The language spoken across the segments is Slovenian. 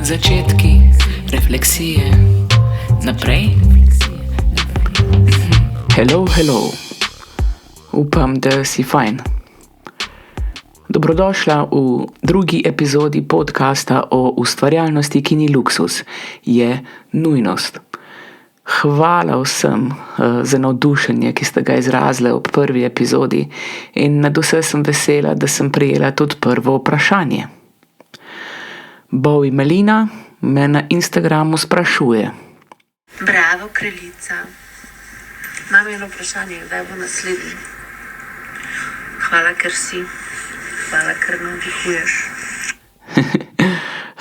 Začetki, refleksije, naprej. Hello. Upam, da si fajn. Dobrodošla v drugi epizodi podcasta o ustvarjalnosti, ki ni luksuz, je nujnost. Hvala vsem za navdušenje, ki ste ga izrazili ob prvi epizodi, in nadvse sem vesela, da sem prejela tudi prvo vprašanje. Bowie Melina me na Instagramu sprašuje: Bravo, kraljica. Imam eno vprašanje, kdaj bo naslednji? Hvala, ker si. Hvala, ker navdihuješ.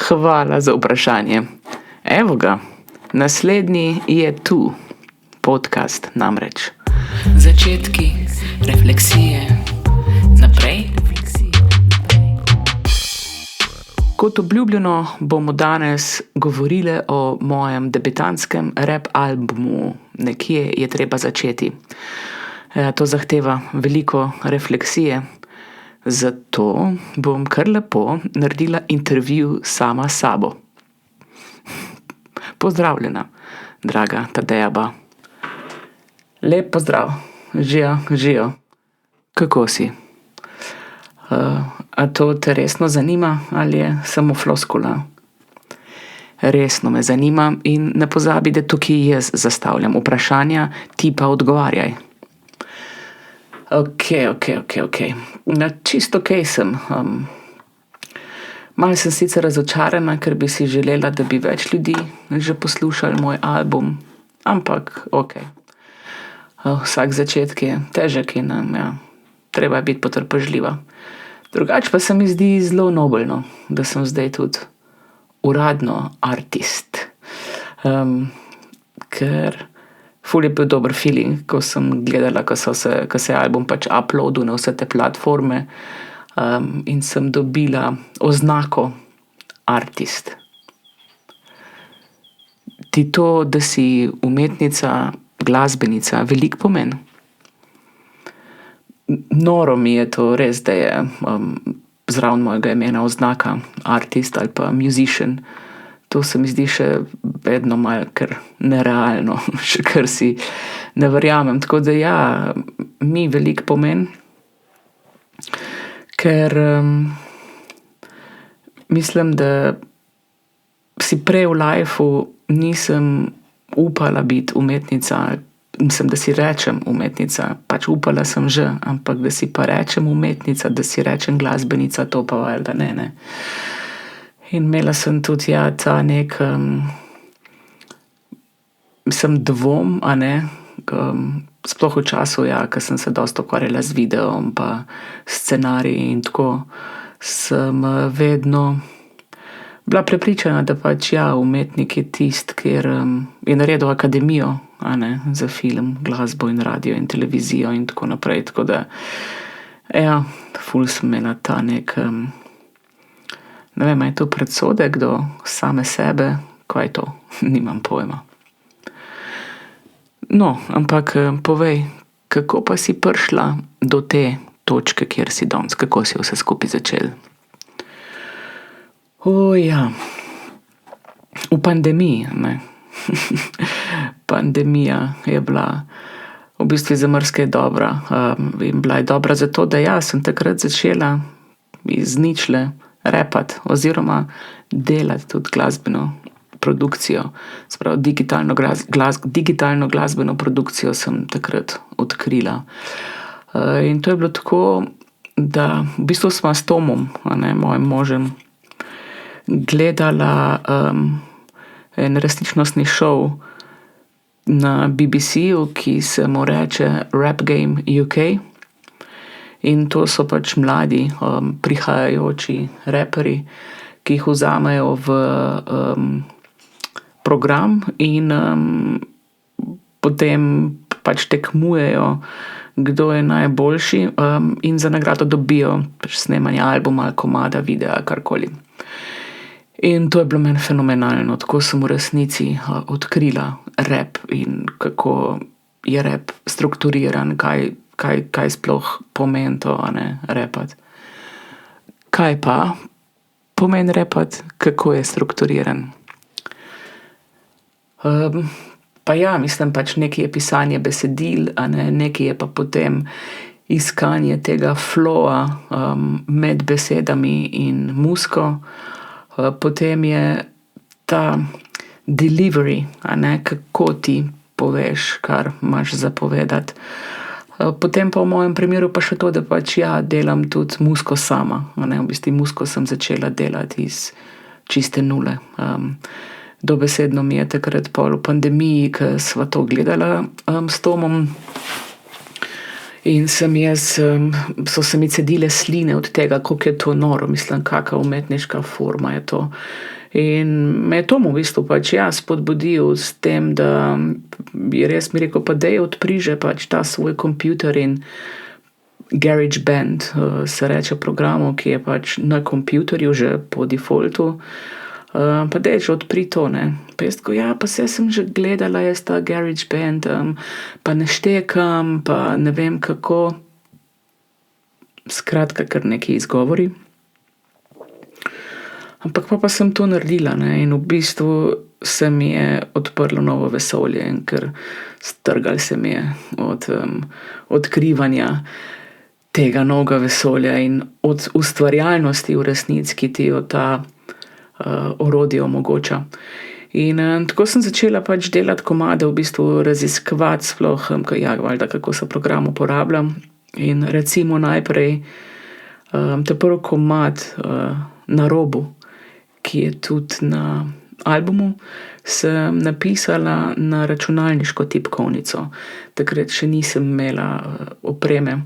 Hvala za vprašanje. Evo ga, naslednji je tu. Podcast namreč. Začetki, refleksije, naprej. Kot obljubljeno bomo danes govorili o mojem debitantskem rap albumu Nekje je treba začeti. To zahteva veliko refleksije, zato bom kar lepo naredila intervju sama s sabo. Pozdravljena, draga Tadejaba. Lep pozdrav, žijo. Kako si? A to te resno zanima ali je samo floskula? Resno me zanima in ne pozabi, da tukaj jaz zastavljam vprašanja, ti pa odgovarjaj. Ok. Čisto okej sem. Malo sem sicer razočarana, ker bi si želela, da bi več ljudi že poslušali moj album, ampak ok. Vsak začetek je težek in treba je biti potrpežljiva. Drugače pa se mi zdi zelo nobelno, da sem zdaj tudi uradno artist. Ker ful je bil dober feeling, ko sem gledala, ko se je album pač uploadil na vse te platforme, in sem dobila oznako artist. Ti to, da si umetnica, glasbenica, veliko pomeni? Noro mi je to res, da je zraven mojega imena oznaka artist ali pa musician. To se mi zdi še vedno malo kar nerealno, še kar si ne verjamem. Tako da mi veliko pomeni, ker mislim, da si prej v lifeu nisem upala biti umetnica. Mislim, da si rečem umetnica, pač upala sem že, ampak da si pa rečem umetnica, da si rečem glasbenica, to pa valjda ne. In imela sem tudi ta nek dvom, sploh v času, ko sem se dosti ukvarjala z videom pa scenariji in tako, sem vedno bila prepričana, da pač umetnik je tisti, ker je naredil akademijo, za film, glasbo in radio in televizijo in tako naprej. Tako da, ful sem imela ta nek, ne vem, je to predsodek do same sebe, kaj je to, nimam pojma. No, ampak povej, kako pa si prišla do te točke, kjer si danes, kako si vse skupaj začel? V pandemiji, Pandemija je bila v bistvu za marsikaj dobra. In bila je dobra zato, da sem takrat začela iz ničle rapati oziroma delati tudi glasbeno produkcijo. Spravo digitalno glasbeno produkcijo sem takrat odkrila. In to je bilo tako, da v bistvu sva s Tomom, mojim možem, gledala en resničnostni šov na BBC-ju, ki se mu reče Rap Game UK. In to so pač mladi, prihajajoči raperji, ki jih vzamejo v program in potem pač tekmujejo, kdo je najboljši, in za nagrado dobijo pač snemanje albuma, komada, videa, karkoli. In to je bilo meni fenomenalno, tako sem v resnici odkrila rap in kako je rap strukturiran, kaj sploh pomeni to, rapati. Kaj pa pomeni repati, kako je strukturiran. Pa ja, mislim pač nekaj je pisanje besedil, nekaj je pa potem iskanje tega flowa med besedami in muziko. Potem je ta delivery, kako ti poveš, kar imaš za povedati. Potem pa v mojem primeru pa še to, da pač ja, delam tudi muziko sama. V bistvu muziko sem začela delati iz čiste nule. Dobesedno mi je takrat pol v pandemiji, ko sva to gledala s Tomom. In so se mi cedile sline od tega, koliko je to noro, mislim, kakšna umetniška forma je to. In me je Tom v bistvu pač spodbudil s tem, da je res mi rekel, pa daj odpriže pač ta svoj kompjuter in GarageBand se reče programu, ki je pač na kompjuterju že po defaultu. Pa daj že odpri to, ne. Pa jaz tako, pa sem že gledala jaz ta GarageBand, pa ne štekam, pa ne vem kako. Skratka, kar nekaj izgovori. Ampak pa sem to naredila, ne, in v bistvu se mi je odprlo novo vesolje, in ker strgal se mi je od odkrivanja tega novega vesolja in od ustvarjalnosti v resnici, ki ti jo ta orodje omogoča. In tako sem začela pač delati komade, v bistvu raziskovati sploh, valjda, kako se program uporablja. In recimo najprej ta prvi komad Na robu, ki je tudi na albumu, sem napisala na računalniško tipkovnico. Takrat še nisem imela opreme,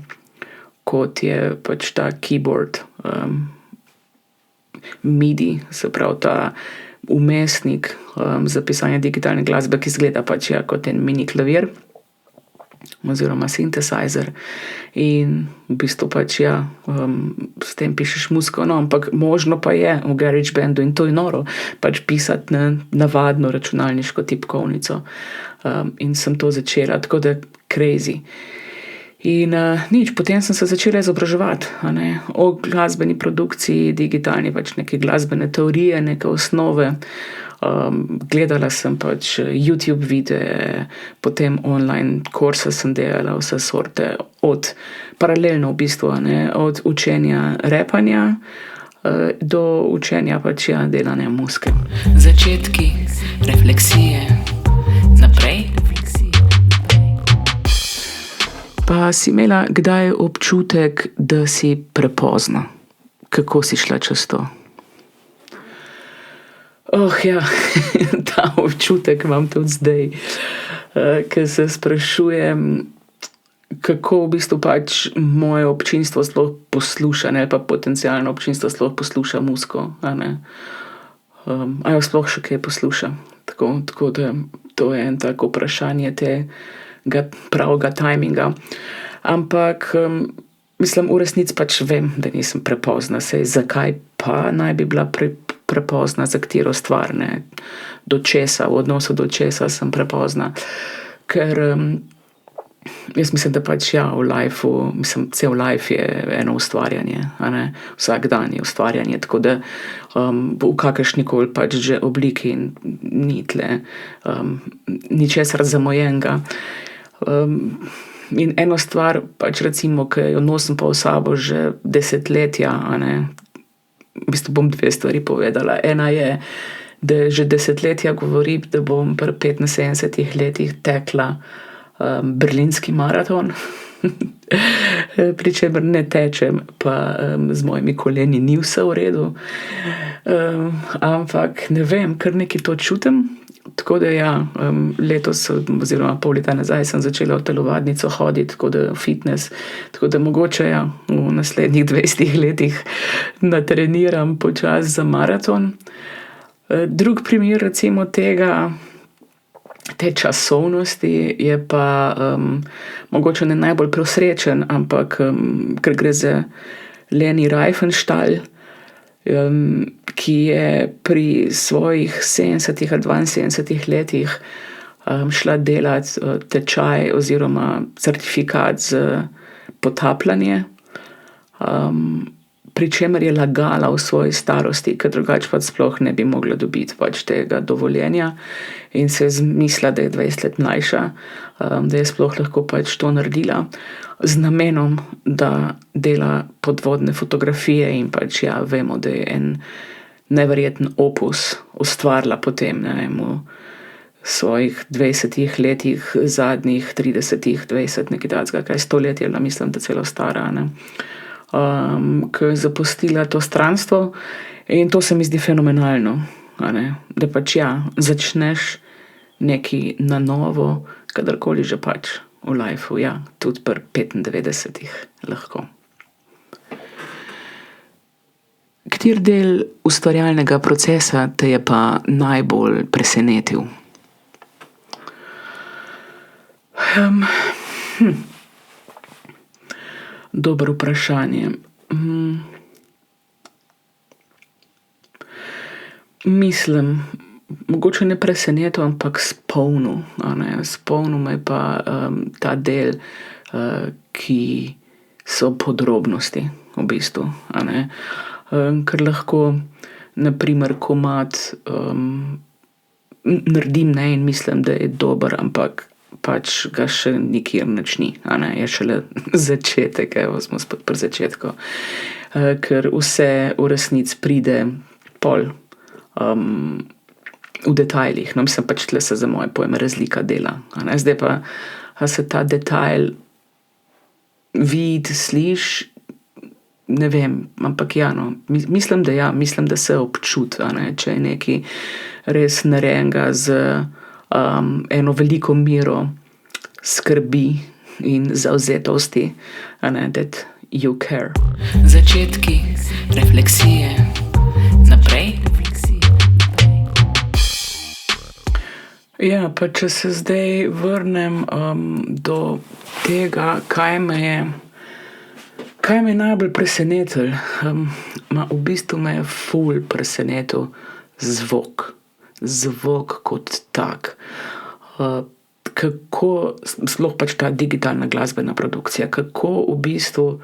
kot je pač ta keyboard, MIDI, se pravi ta vmesnik za pisanje digitalne glasbe, ki izgleda pač kot en mini klavir oziroma synthesizer. In v bistvu pač s tem pišeš muziko, no, ampak možno pa je v GarageBandu, in to je noro, pač pisati na navadno računalniško tipkovnico. In sem to začela, tako da crazy. In potem sem se začela izobraževati, o glasbeni produkciji, digitalni, pač neke glasbene teorije, neke osnove. Gledala sem pač YouTube videe, potem online kurse sem delala, vse sorte, paralelno v bistvu, od učenja repanja do učenja pač delanja muzike. Začetki, refleksije, naprej. Pa si imela kdaj občutek, da si prepozna? Kako si šla čez to? Ta občutek imam tudi zdaj, ker se sprašujem, kako v bistvu pač moje občinstvo sploh posluša, ali pa potencialno občinstvo sploh posluša muziko, ali jo sploh še kaj posluša. Tako da to je en tako vprašanje tega pravega timinga. Ampak mislim, v resnici pač vem, da nisem prepozna. Saj zakaj pa naj bi bila prepozna za katero stvar, ne? Do česa, v odnosu do česa sem prepozna. Ker jaz mislim, da pač v lifeu, cel life je eno ustvarjanje, vsak dan je ustvarjanje, tako da v kakršnikoli pač že obliki ni tle ničesar zamujenega. In eno stvar, pač recimo, ki jo nosim pa v sabo že desetletja, v bistvu bom dve stvari povedala. Ena je, da že desetletja govorim, da bom pri 75 letih tekla berlinski maraton. Pri čemer ne tečem, pa z mojimi koleni ni vse v redu. Ampak ne vem, kar nekaj to čutim. Tako da letos oziroma pol leta nazaj sem začela v telovadnico hoditi, tako da fitness, tako da mogoče v naslednjih 20 letih natreniram počasi za maraton. Drug primer recimo te časovnosti je pa mogoče ne najbolj prosrečen, ampak ker gre za Leni Riefenstahl, ki je pri svojih 70 ali 72 letih šla delati tečaj oziroma certifikat za potapljanje. pri čemer je lagala v svoji starosti, ker drugače pač sploh ne bi mogla dobiti pač tega dovoljenja in se je zmislila, da je 20 let mlajša, da je sploh lahko pač to naredila z namenom, da dela podvodne fotografije in pač ja, vemo, da je en neverjeten opus ustvarila potem, ne vem, v svojih 20 letih, zadnjih 30, 20, nekaj takega, kaj 100 let je bila, mislim, da celo stara, ne. Ko je zapustila to stranstvo in to se mi zdi fenomenalno, a ne, da pač ja, začneš nekaj na novo, kadarkoli že pač v lifeu, ja, tudi pri 95 lahko. Kateri del ustvarjalnega procesa te je pa najbolj presenetil? Dobro vprašanje. Mislim, mogoče ne presenetil, ampak spomnil, a ne. Spomnil me je pa ta del, ki so podrobnosti v bistvu, a ne. Ker lahko na primer komad naredim, ne, in mislim, da je dober, ampak pač ga še nikjer nič ni, a ne, je šele začetek, evo, smo spet pri začetku. Ker vse v resnici pride pol v detajlih, no, mislim pač tle se za moje pojme razlika dela, a ne, zdaj pa, a se ta detajl vidi, sliši, ne vem, ampak ja, no, mislim, da ja, mislim, da se občuti, a ne, če je nekaj res narejenega z eno veliko mero skrbi in zavzetosti, a ne, that you care. Začetki, refleksije, naprej. Ja, pa če se zdaj vrnem do tega, kaj me je najbolj presenetilo. V bistvu me je ful presenetil zvok. Zvok kot tak. Kako, sploh pač ta digitalna glasbena produkcija, kako v bistvu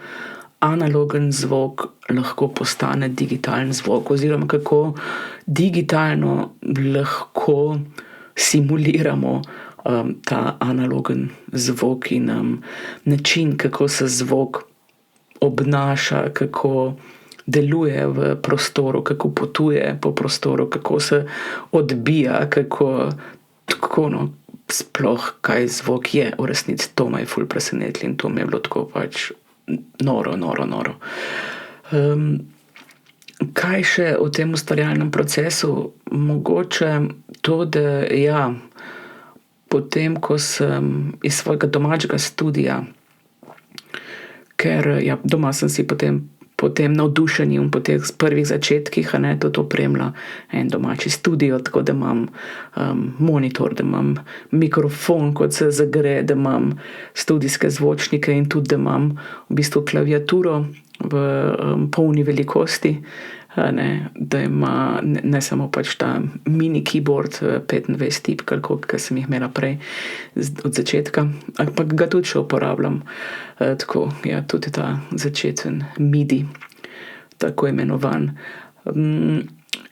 analogen zvok lahko postane digitalen zvok, oziroma kako digitalno lahko simuliramo ta analogen zvok in način, kako se zvok obnaša, kako deluje v prostoru, kako potuje po prostoru, kako se odbija, kako tako, no, sploh kaj zvok je v resnici, to me je ful presenetilo in to mi je bilo tako pač noro. Kaj še o tem ustvarjalnem procesu? Mogoče to, da ja, potem, ko sem iz svojega domačega studia, ker ja, doma sem si po tem navdušenju in po teh prvih začetkih, a ne, tudi opremila en domači studio, tako da imam monitor, da imam mikrofon, kot se zagre, da imam studijske zvočnike in tudi, da imam v bistvu klaviaturo v polni velikosti, a ne, da ima ne samo pač ta mini keyboard 25 tipk, ki sem jih imela prej od začetka, ampak ga tudi še uporabljam. Tako, ja, tudi ta začeten MIDI, tako imenovan.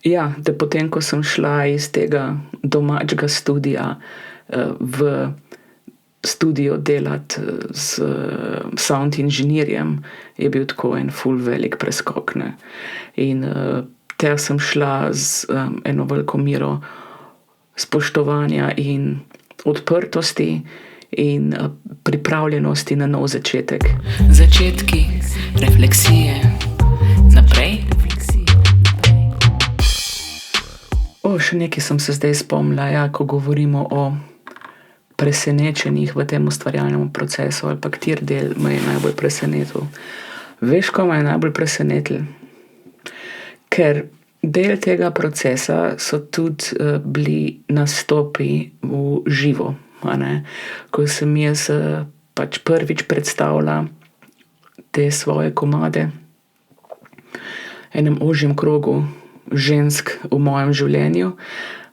Ja, da potem, ko sem šla iz tega domačega studia v studio delati s sound inženirjem, je bil tako en ful velik preskok, ne. In ter sem šla z eno veliko mero spoštovanja in odprtosti in pripravljenosti na nov začetek. Začetki, refleksije, naprej. Še nekaj sem se zdaj spomnila, ja, ko govorimo o presenečenjih v tem ustvarjalnem procesu, ali pa kateri del me je najbolj presenetil. Veš, ko me je najbolj presenetil? Ker del tega procesa so tudi bili nastopi v živo, a ne. Ko sem jaz pač prvič predstavila te svoje komade enem ožjem krogu žensk v mojem življenju,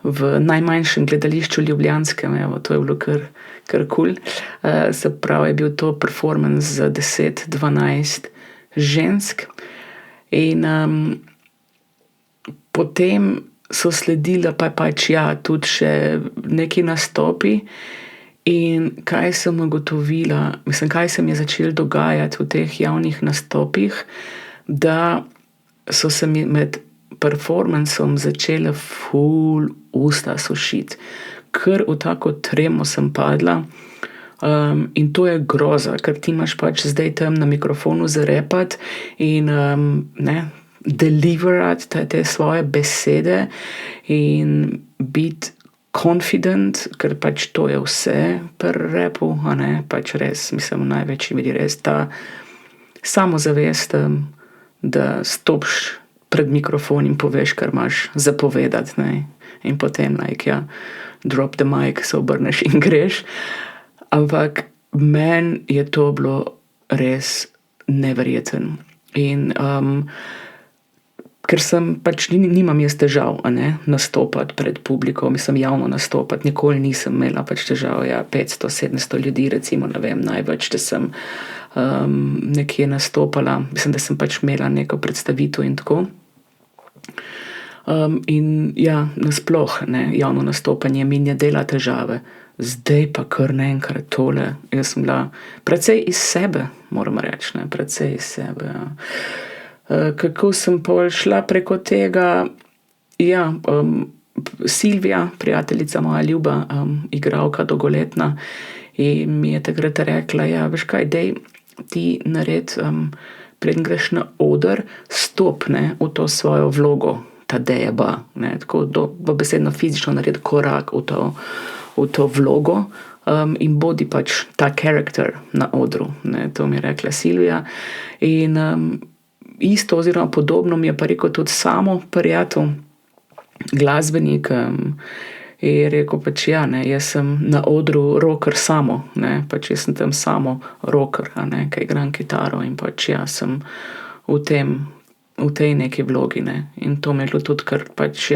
v najmanjšem gledališču ljubljanskem, evo, to je bilo kar kul. Se pravi, je bil to performance za 10-12 žensk In potem so sledila pač tudi še neki nastopi. In kaj sem ugotovila, kaj se mi je začelo dogajati v teh javnih nastopih, da so se mi med performancem začele ful usta sušiti. Kar v tako tremo sem padla. In to je groza, ker ti imaš pač zdaj tam na mikrofonu zarepati in deliverati te svoje besede in biti confident, ker pač to je vse pri rapu, pač res, mislim, v največji meri res ta samozavest, da stopiš pred mikrofon in poveš, kar imaš zapovedati, in potem drop the mic, se obrneš in greš. Ampak meni je to bilo res neverjeten. In ker sem pač nimam jaz težav, nastopati pred publiko, mislim, javno nastopati, nikoli nisem imela pač težav, 500, 700 ljudi, recimo, ne vem, največ, da sem nekje nastopala, mislim, da sem pač imela neko predstavitev in tako. In nasploh, javno nastopanje mi ne dela težave. Zdaj pa kar naenkrat tole, jaz sem bila precej iz sebe, moram reči, precej iz sebe, Kako sem pol šla preko tega, Silvija, prijateljica moja ljuba, igralka dolgoletna, in mi je takrat rekla, veš kaj, dej ti naredi, preden greš na oder, stop, v to svojo vlogo, Tadejeva, tako besedno fizično naredi korak v to vlogo, in bodi pač ta karakter na odru, to mi je rekla Silvija. In isto oziroma podobno mi je pa rekel tudi Samo prijatelj, glasbenik, je rekel pač jaz sem na odru rocker Samo, pač jaz sem tam Samo rocker, ki igram kitaro in pač sem v tej neki vlogi, in to mi je bilo tudi kar pač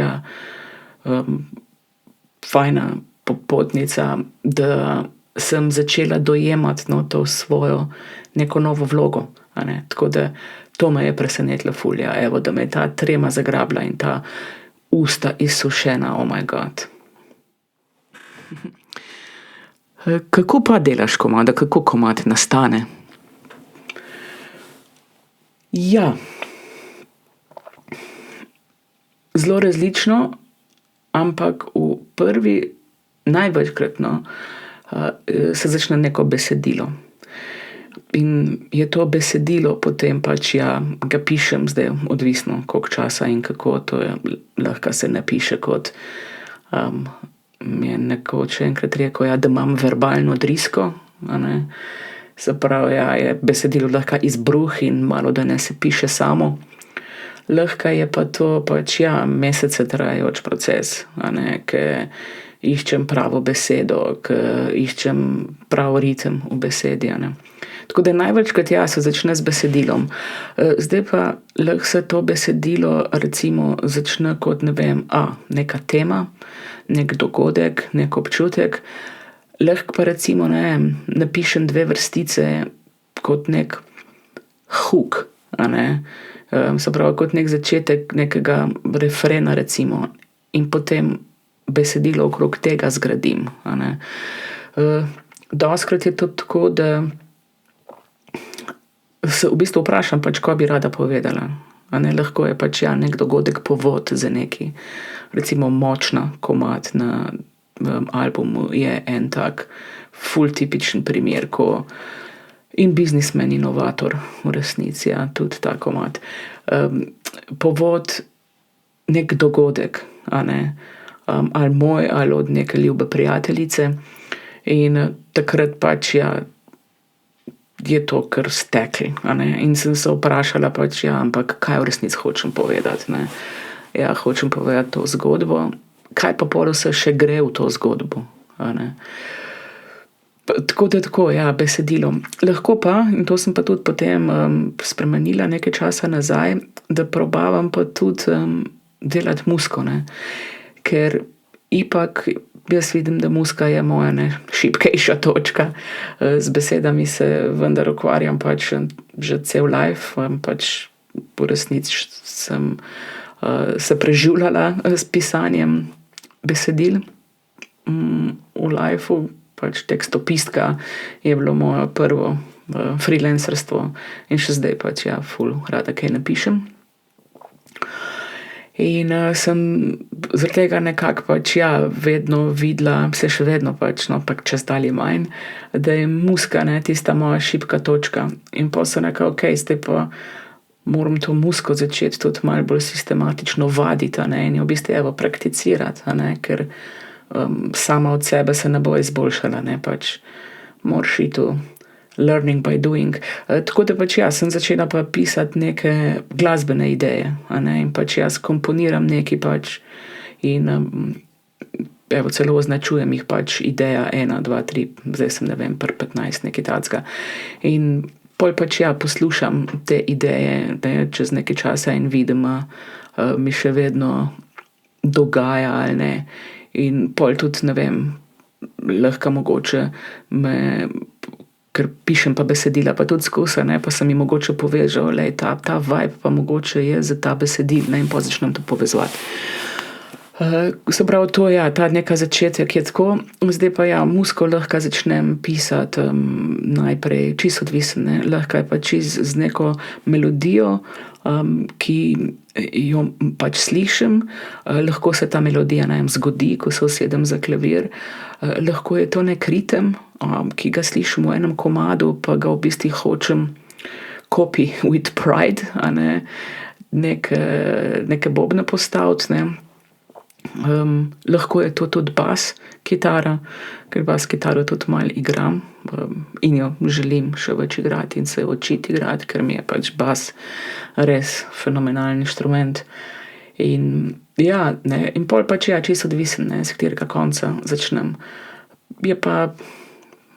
fajna popotnica, da sem začela dojemati to svojo neko novo vlogo, tako da to me je presenetilo ful, evo, da me je ta trema zagrabila in ta usta izsušena, oh my god. Kako pa delaš komada, kako komad nastane? Zelo različno, ampak v prvi, največkrat, se začne neko besedilo. In je to besedilo, potem pač ga pišem zdaj, odvisno koliko časa in kako, to je, lahko se napiše kot, mi je nekoč enkrat rekel, da imam verbalno drisko, se pravi, je besedilo lahko izbruh in malo da ne se piše samo. Lahko je pa to pač, mesece trajajoč proces, ke iščem pravo besedo, ke iščem prav ritem v besedi, Tako da največkrat se začne z besedilom. Zdaj pa lahko se to besedilo recimo začne kot, ne vem, neka tema, nek dogodek, nek občutek. Lahko pa recimo, napišem 2 vrstice kot nek hook, se pravi kot nek začetek nekega refrena recimo in potem besedilo okrog tega zgradim, Dostikrat je to tako, da se v bistvu vprašam pač, kaj bi rada povedala, lahko je pač nek dogodek povod za neki, recimo Močna komad na albumu je en tak ful tipičen primer, ko in Biznismen inovator v resnici, tudi ta komad. Povod, nek dogodek, ali moj, ali od neke ljube prijateljice, in takrat pač je to kar steklo, in sem se vprašala pač, ampak kaj v resnici hočem povedati, hočem povedati to zgodbo, kaj pa pol se še gre v to zgodbo, Tako da tako, besedilo. Lahko pa, in to sem pa tudi potem spremenila nekaj časa nazaj, da probavam pa tudi delati muziko, ker ipak jaz vidim, da muzika je moja šibkejša točka. Z besedami se vendar ukvarjam pač že cel life, pač v resnici sem se preživljala s pisanjem besedil v lifeu, pač tekstopistka je bilo moje prvo freelancerstvo in še zdaj pač ful rada kaj napišem. In sem zaradi tega nekako pač vedno videla, se še vedno pač, pač čezdalje manj, da je muzika, tista moja šibka točka. In potem sem rekla, zdaj pa moram to muziko začeti tudi malo bolj sistematično vaditi, in jo v bistvu prakticirati, ker sama od sebe se ne bo izboljšala, pač moraš iti v learning by doing. Tako da pač sem začela pa pisati neke glasbene ideje, in pač komponiram nekaj pač in celo označujem jih pač ideja 1, 2, 3, zdaj sem ne vem, pri 15 nekaj takega. In pol pač poslušam te ideje, čez nekaj časa in vidim, mi še vedno dogaja ali ne. In pol tudi, ne vem, lahko mogoče ker pišem pa besedila pa tudi skozi, pa se mi mogoče povežejo, ta vibe pa mogoče je za ta besedil, in pa začnem to povezovati. Se pravi, to ta neka začetek je tako, zdaj pa muziko lahko začnem pisati najprej čisto odvisno, lahko je pa čisto z neko melodijo, ki jo pač slišim, lahko se ta melodija zgodi, ko se usedem za klavir, lahko je to nek ritem, ki ga slišim v enem komadu, pa ga v bistvu hočem copy with pride, neke bobne postaviti, lahko je to tudi bas kitara, ker bas kitaro tudi malo igram in jo želim še več igrati in se učiti igrati, ker mi je pač bas res fenomenalen inštrument. In in pol pač čisto odvisen, s katerega konca začnem. Je pa,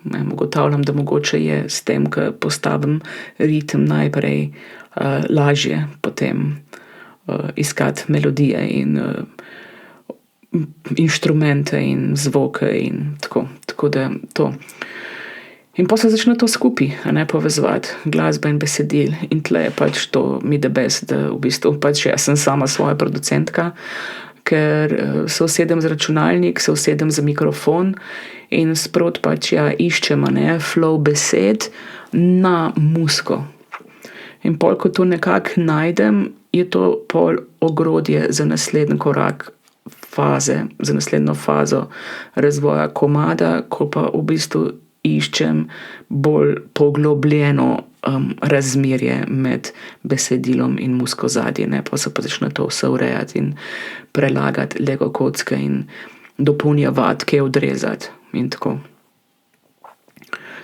ugotavljam, da mogoče je s tem, ko postavim ritem najprej, lažje potem iskati melodije in inštrumente in zvoke in tako da to. In potem se začne to skupaj, povezovati, glasba in besedil. In tle je pač to mi the best, da v bistvu pač sem sama svoja producentka, ker se usedem z računalnik, se usedem za mikrofon in sproti pač iščem, flow besed na muziko. In pol, ko to nekako najdem, je to pol ogrodje za naslednji korak faze, za naslednjo fazo razvoja komada, ko pa v bistvu iščem bolj poglobljeno razmerje med besedilom in muziko zadnje, pa se pa začne to vse urejati in prelagati Lego kocke in dopolnjevati, kaj odrezati in tako.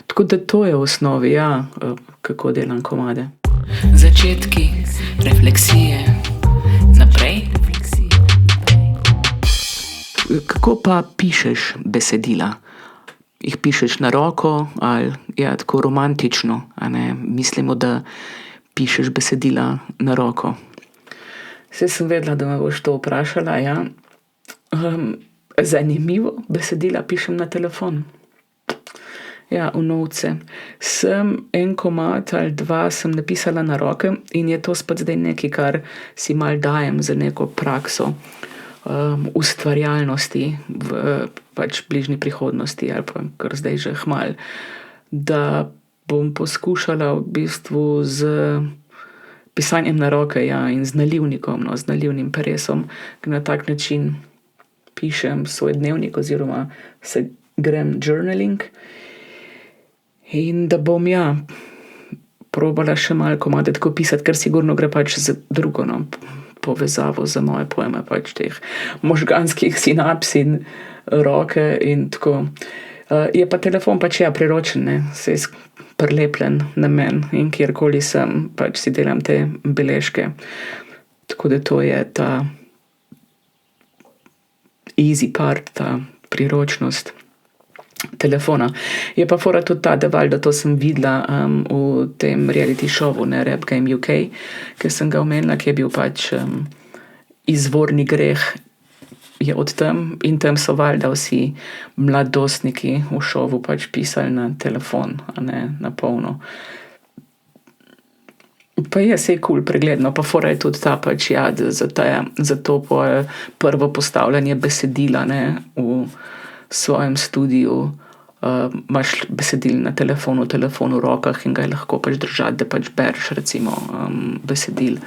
Tako da to je v osnovi, kako delam komade. Začetki, refleksije, naprej. Kako pa pišeš besedila? Jih pišeš na roko ali tako romantično, Mislimo, da pišeš besedila na roko. Saj sem vedela, da me boš to vprašala, Zanimivo, besedila pišem na telefon. V novce. Sem en komad ali dva sem napisala na roke in je to spet zdaj nekaj, kar si malo dajem za neko prakso ustvarjalnosti v pač bližnji prihodnosti ali pa kar zdaj že hmal, da bom poskušala v bistvu z pisanjem na roke in z nalivnikom, z nalivnim peresom, ker na tak način pišem svoj dnevnik oziroma se grem journaling in da bom probala še malo komade tako pisati, ker sigurno gre pač z drugo povezavo za moje pojme pač teh možganskih sinaps in roke in tako. Je pa telefon pač priročen, se je prilepljen na meni in kjerkoli sem, pač si delam te beležke. Tako da to je ta easy part, ta priročnost telefona. Je pa fora tudi ta, da valjda to sem videla v tem reality showu, Rap Game UK, ker sem ga omenila, ki je bil pač izvorni greh je od tam in tam so valjda vsi mladostniki v šovu pač pisali na telefon, na polno. Pa je sej kul pregledno, pa fora je tudi ta pač, ja, za to prvo postavljanje besedila, ne, v svojem studiu. Imaš besedil na telefonu v rokah in ga je lahko pač držati, da pač bereš recimo besedil.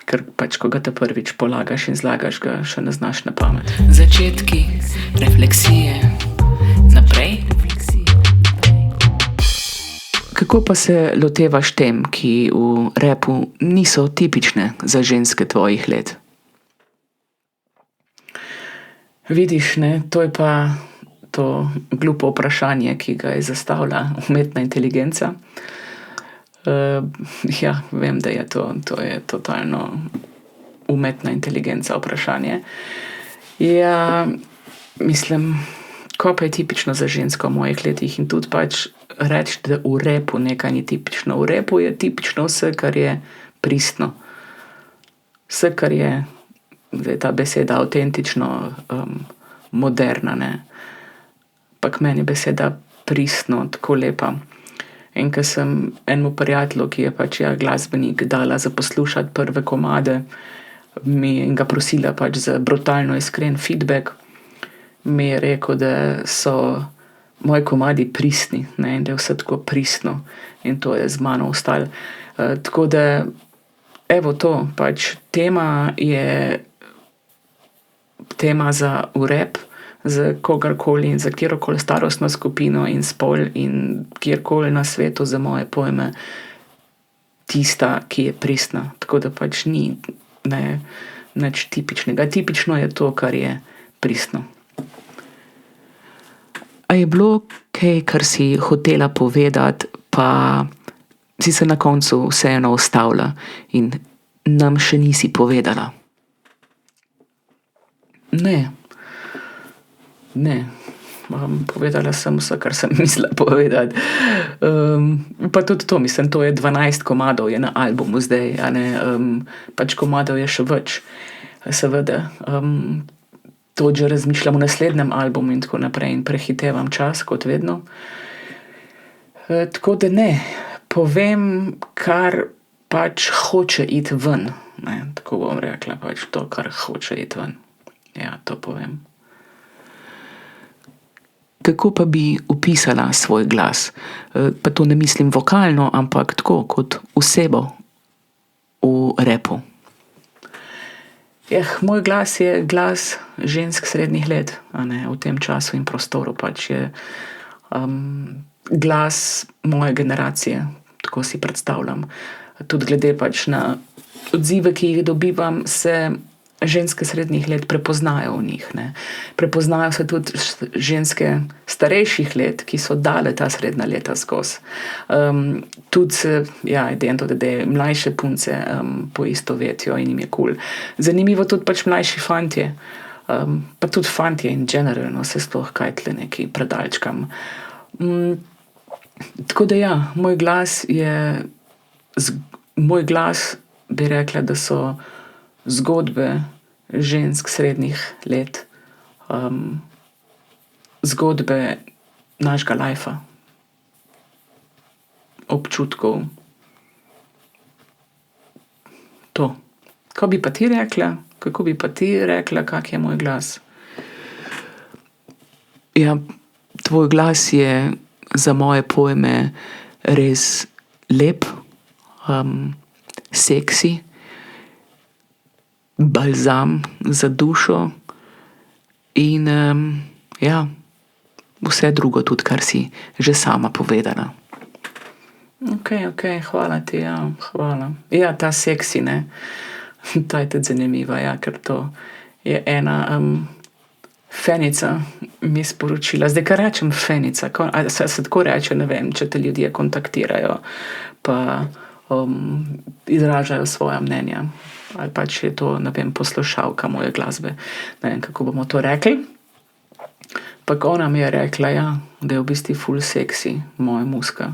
Ker pač, ko ga te prvič polagaš in zlagaš, ga še ne znaš na pamet. Začetki, refleksije, naprej. Kako pa se lotevaš tem, ki v rapu niso tipične za ženske tvojih let? Vidiš, ne, to je pa to glupo vprašanje, ki ga je zastavila umetna inteligenca. Ja, vem, da je to je totalno umetna inteligenca vprašanje. Ja, mislim, ko pa je tipično za žensko v mojih letih in tudi pač reči, da v rapu nekaj ni tipično. V rapu je tipično vse, kar je pristno. Vse, kar je, zdaj ta beseda avtentično, moderna, ne. Pak meni beseda pristno tako lepa. In ko sem enemu prijatelju, ki je pač glasbenik, dala za poslušati prve komade, in ga prosila pač za brutalno iskren feedback, mi je rekel, da so moji komadi pristni, ne, in da je vse tako pristno. In to je z mano ostalo. Tako da, evo to, pač tema je tema za v rap, za kogarkoli in za kjerokoli starostno skupino in spol in kjerkoli na svetu, za moje pojme, tista, ki je pristna. Tako da pač ni nič tipičnega. Tipično je to, kar je pristno. A je bilo kaj, kar si hotela povedati, pa si se na koncu vseeno ustavila in nam še nisi povedala? Ne. Povedala sem vse, kar sem mislila povedati. Pa tudi to, mislim, to je 12 komadov je na albumu zdaj, a ne. Pač komadov je še več, seveda. To že razmišljam v naslednjem albumu in tako naprej in prehitevam čas, kot vedno. Tako da ne, povem, kar pač hoče iti ven, ne. Tako bom rekla, pač to, kar hoče iti ven. Ja, to povem. Kako pa bi opisala svoj glas? Pa to ne mislim vokalno, ampak tako, kot osebo v rapu. Moj glas je glas žensk srednjih let, a ne, v tem času in prostoru pač je glas moje generacije, tako si predstavljam. Tudi glede pač na odzive, ki jih dobivam, se ženske srednjih let prepoznajo v njih, ne. Prepoznajo se tudi ženske starejših let, ki so dale ta srednja leta skozi. Tudi se, idento, da mlajše punce poistovetijo in jim je kul. Zanimivo tudi pač mlajši fantje, pa tudi fantje in generalno se sploh kaj tle nekaj predalčkam. Tako da moj glas bi rekla, da so zgodbe žensk srednjih let, zgodbe našega lajfa, občutkov. To. Kako bi pa ti rekla? Kako bi pa ti rekla, kak je moj glas? Ja, tvoj glas je za moje pojme res lep, seksi, balzam za dušo in vse drugo tudi, kar si že sama povedala. Okej, hvala ti, hvala. Ja, ta seksi, ne, ta je tudi zanimiva, ker to je ena fenica mi sporočila. Zdaj, kar rečem fenica, se tako reče, ne vem, če te ljudje kontaktirajo, pa izražajo svoja mnenja. Ali pač je to, ne vem, poslušalka moje glasbe. Ne vem, kako bomo to rekli. Pa ona mi je rekla, da je v bistvu ful seksi moja muska.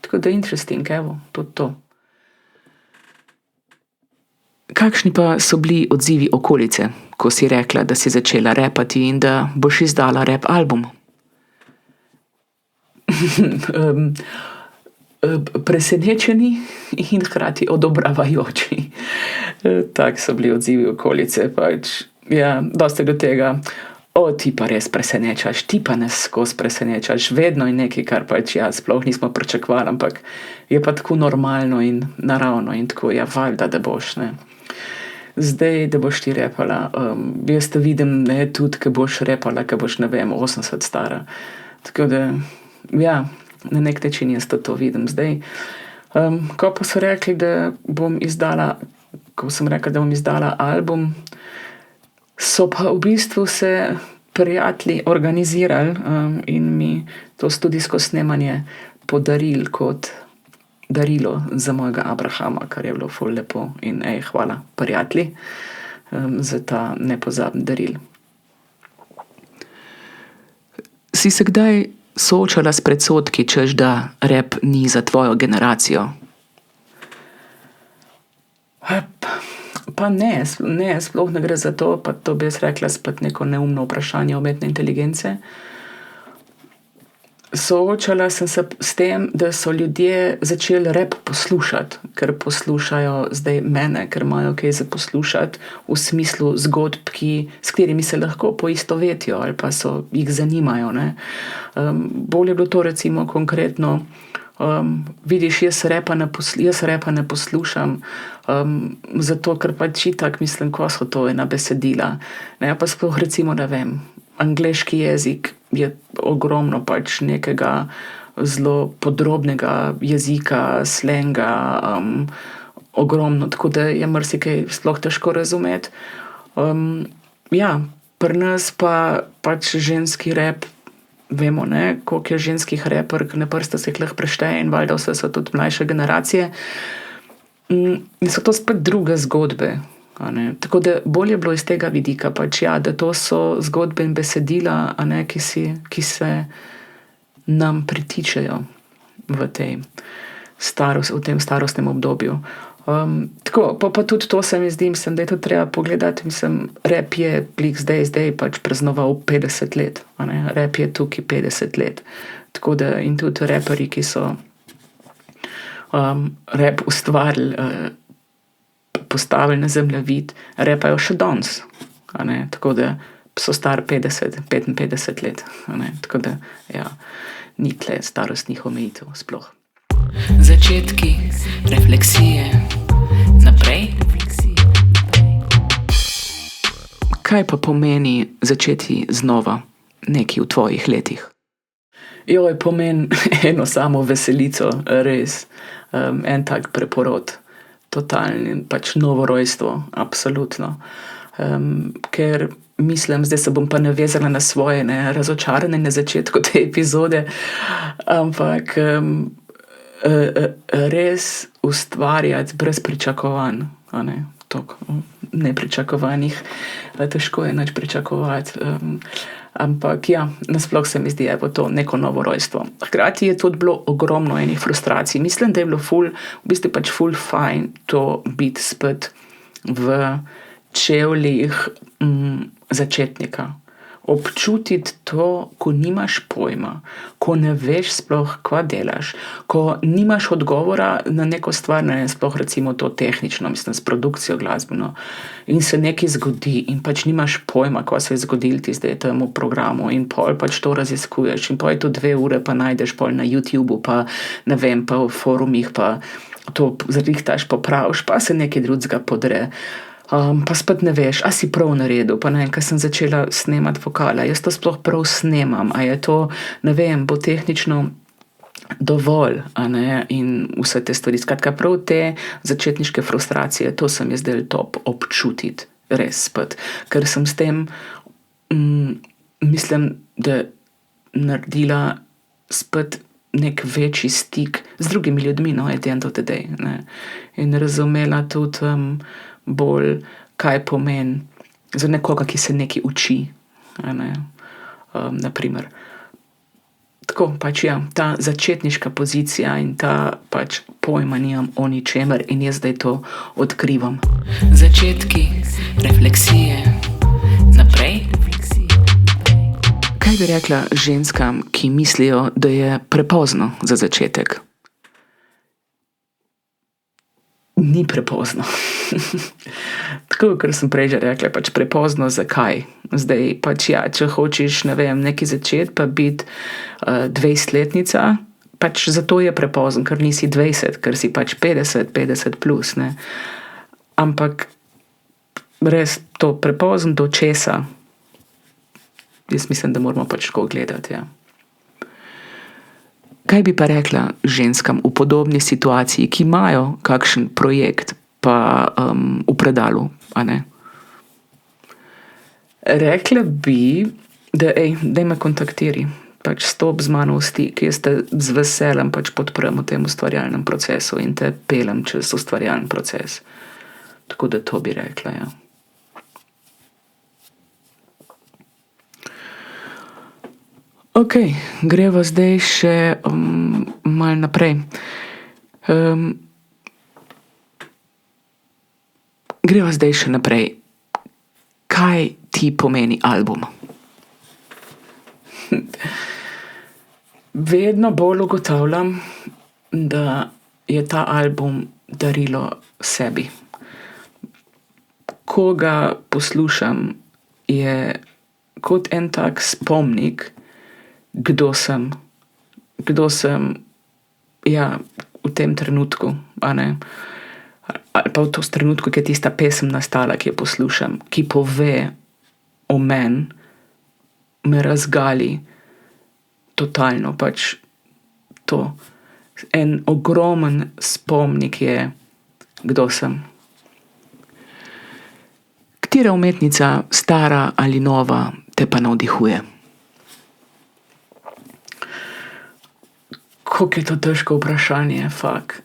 Tako da interesting, evo, tudi to. Kakšni pa so bili odzivi okolice, ko si rekla, da si začela rapati in da boš izdala rap album? presenečeni in hkrati odobravajoči. Tak so bili odzivi okolice, pač, ja, dosti do tega, ti pa res presenečaš, ti pa nas skozi presenečaš, vedno je nekaj, kar pač sploh nismo pričakovali, ampak je pa tako normalno in naravno in tako, valjda, da boš, ne. Zdaj, da boš ti repala, jaz te vidim, ne, tudi, ko boš repala, ko boš, ne vem, 80 stara. Tako da, na nek način jaz to vidim zdaj. Ko pa so rekli, da bom izdala, ko sem rekla, da bom izdala album, so pa v bistvu se prijatelji organizirali in mi to studijsko snemanje podarili kot darilo za mojega Abrahama, kar je bilo ful lepo in hvala prijatelji za ta nepozabni daril. Si se kdaj soočala s predsodki, češ da rap ni za tvojo generacijo? Pa ne, sploh ne gre za to, pa to bi jaz rekla spet neko neumno vprašanje umetne inteligence. Soočala sem se s tem, da so ljudje začeli rap poslušati, ker poslušajo zdaj mene, ker imajo kaj za poslušati v smislu zgodb, s katerimi se lahko poistovetijo ali pa jih zanimajo, ne. Bolj je bilo to recimo konkretno, vidiš, jaz rapa ne poslušam, zato ker pač itak mislim, ko so to ena besedila, ne, pa sploh recimo, ne vem, angleški jezik je ogromno pač nekega zelo podrobnega jezika, slenga, ogromno, tako da je marsikaj sploh težko razumeti. Pri nas pa pač ženski rap, vemo, ne, koliko je ženskih raperk, na prste se jih lahko prešteje in valjda vse so tudi mlajše generacije. In so to spet druge zgodbe. Tako da bolj je bilo iz tega vidika, pač, da to so zgodbe in besedila, ki se nam pritičejo v tem starostnem obdobju. Tako, pa tudi to se mi zdi, da je to treba pogledati, rap je zdaj pač praznoval 50 let, rap je tukaj 50 let. Tako da in tudi raperji, ki so rap ustvarili, postavili na zemljevid, repajo še danes, tako da so star 55 let, tako da, ni tle starostnih omejitev sploh. Začetki, refleksije, naprej. Kaj pa pomeni začeti znova nekaj v tvojih letih? Pomeni eno samo veselico, res, en tak preporod. Totalni, pač novo rojstvo, absolutno. Ker mislim, zdaj se bom pa navezala na svoje razočaranje na začetku te epizode, ampak res ustvarjati brez pričakovanj, toliko nepričakovanih, težko je nič pričakovati. Ampak nasploh se mi zdi, to neko novo rojstvo. Hkrati je tudi bilo ogromno enih frustracij. Mislim, da je bilo v bistvu pač ful fajn to biti spet v čevljih začetnika. Občutiti to, ko nimaš pojma, ko ne veš sploh, kva delaš, ko nimaš odgovora na neko stvar, sploh recimo to tehnično, s produkcijo glasbeno, in se nekaj zgodi in pač nimaš pojma, kva se je zgodilo ti zdaj temu programu in pol pač to raziskuješ in pol je to 2 ure pa najdeš pol na YouTubeu pa ne vem, pa v forumih pa to zrihtaš, popraviš, pa se nekaj drugega podre. Pa spet ne veš, a si prav naredil, pa ne vem, ko sem začela snemati vokale, jaz to sploh prav snemam, a je to, ne vem, bo tehnično dovolj, in vse te stvari. Skratka, prav te začetniške frustracije, to sem jaz del top občutiti, res spet, ker sem s tem, mislim, da naredila spet nek večji stik z drugimi ljudmi, at the end of the day, in razumela tudi bolj, kaj pomeni za nekoga, ki se nekaj uči, naprimer. Tako, pač ta začetniška pozicija in ta pač pojma nimam o ničemer in jaz zdaj to odkrivam. Začetki, refleksije, naprej. Kaj bi rekla ženskam, ki mislijo, da je prepozno za začetek? ni prepozno. Tako, ker sem prej že rekla, pač prepozno zakaj. Zdaj pač ja, če hočeš, ne vem, nekaj začeti, pa biti 20-letnica, pač zato je prepozno, ker nisi 20, ker si pač 50 plus, ne. Ampak res to prepozno do česa, jaz mislim, da moramo pač tako gledati, ja. Kaj bi pa rekla ženskam v podobni situaciji, ki imajo kakšen projekt pa v predalu, a ne? Rekla bi, da daj me kontaktiri, pač stop z mano v stik, jaz te z veseljem pač podprem v tem ustvarjalnem procesu in te peljem čez ustvarjalni proces. Tako da to bi rekla, ja. Okej, greva zdaj še malo naprej. Greva zdaj še naprej. Kaj ti pomeni album? Vedno bolj ugotavljam, da je ta album darilo sebi. Ko ga poslušam, je kot en tak spomnik, kdo sem, ja, v tem trenutku, a ne. Ali pa v tem trenutku, ki je tista pesem nastala, ki jo poslušam, ki pove o meni, me razgali totalno, pač to. En ogromen spomnik je, kdo sem. Katera umetnica, stara ali nova, te pa navdihuje? Kako je to težko vprašanje, fak.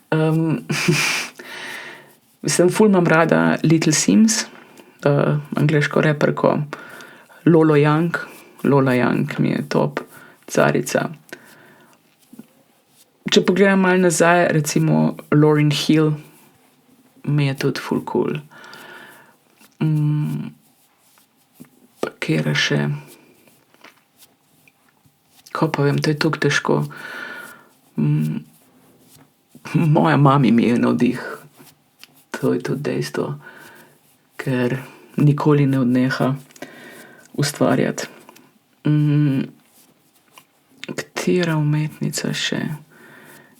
Mislim, ful imam rada Little Sims, angleško raperko, Lolo Young. Lola Young mi je top, carica. Če pogledam malo nazaj, recimo Lauryn Hill mi je tudi ful cool. Pa katera še? Kaj pa vem, to je toliko težko. Moja mami mi je navdih. To je tudi dejstvo. Ker nikoli ne odneha ustvarjati. Katera umetnica še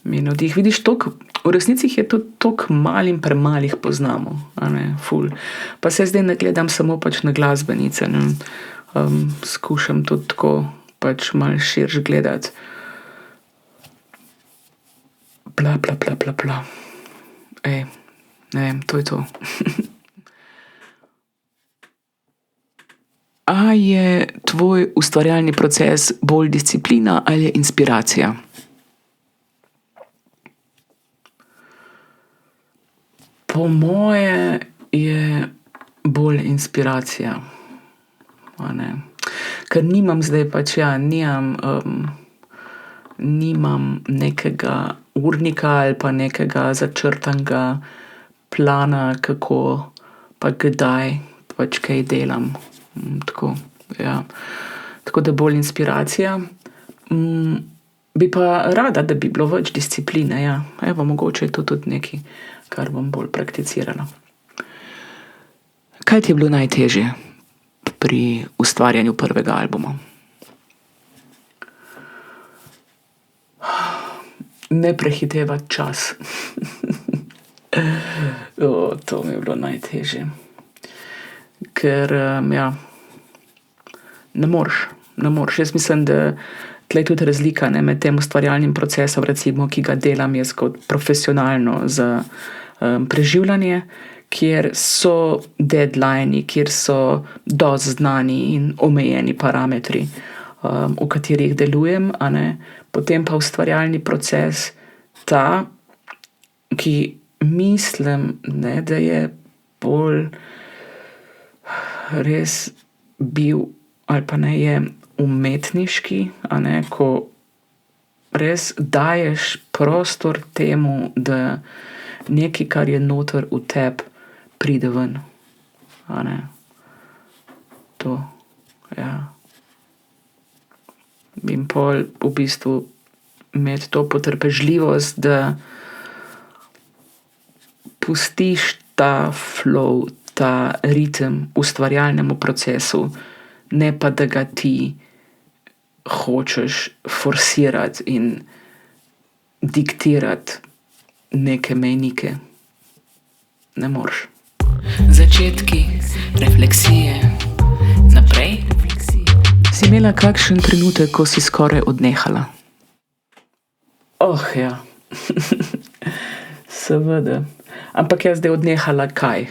mi je navdih? Vidiš, v resnici jih je tudi toliko malo in premalih poznamo, a ne, ful. Pa se zdaj ne gledam samo pač na glasbenice, ne. Skušam tudi tako pač malo širše gledati. Bla, bla, bla, bla, bla. Ne vem, to je to. A je tvoj ustvarjalni proces bolj disciplina ali je inspiracija? Po moje je bolj inspiracija, a ne. Ker nimam zdaj pač, ja, nimam nekega urnika ali pa nekega začrtanega plana, kako pa kdaj pač kaj delam. Tako, ja. Tako da bolj inspiracija. Bi pa rada, da bi bilo več discipline, ja. Evo, mogoče je to tudi nekaj, kar bom bolj prakticirala. Kaj ti je bilo najtežje pri ustvarjanju prvega albuma? Ne prehitevati čas. To mi je bilo najtežje. Ker, ja, ne moreš. Jaz mislim, da tle je tudi razlika, ne, med tem ustvarjalnim procesom, recimo, ki ga delam jaz kot profesionalno za preživljanje, kjer so deadlini, kjer so dosti znani in omejeni parametri, v katerih delujem, a ne. Potem pa ustvarjalni proces ta, ki mislim, ne, da je bolj res bil, ali pa ne, je umetniški, a ne, ko res daješ prostor temu, da nekaj, kar je noter v tebi, pride ven, a ne. To, ja. In pol v bistvu imeti to potrpežljivost, da pustiš ta flow, ta ritem ustvarjalnemu procesu, ne pa da ga ti hočeš forsirati in diktirati neke mejnike. Ne moreš. Začetki, refleksije, naprej. Si imela kakšen trenutek, ko si skoraj odnehala? Ja. Seveda. Ampak jaz zdaj odnehala kaj?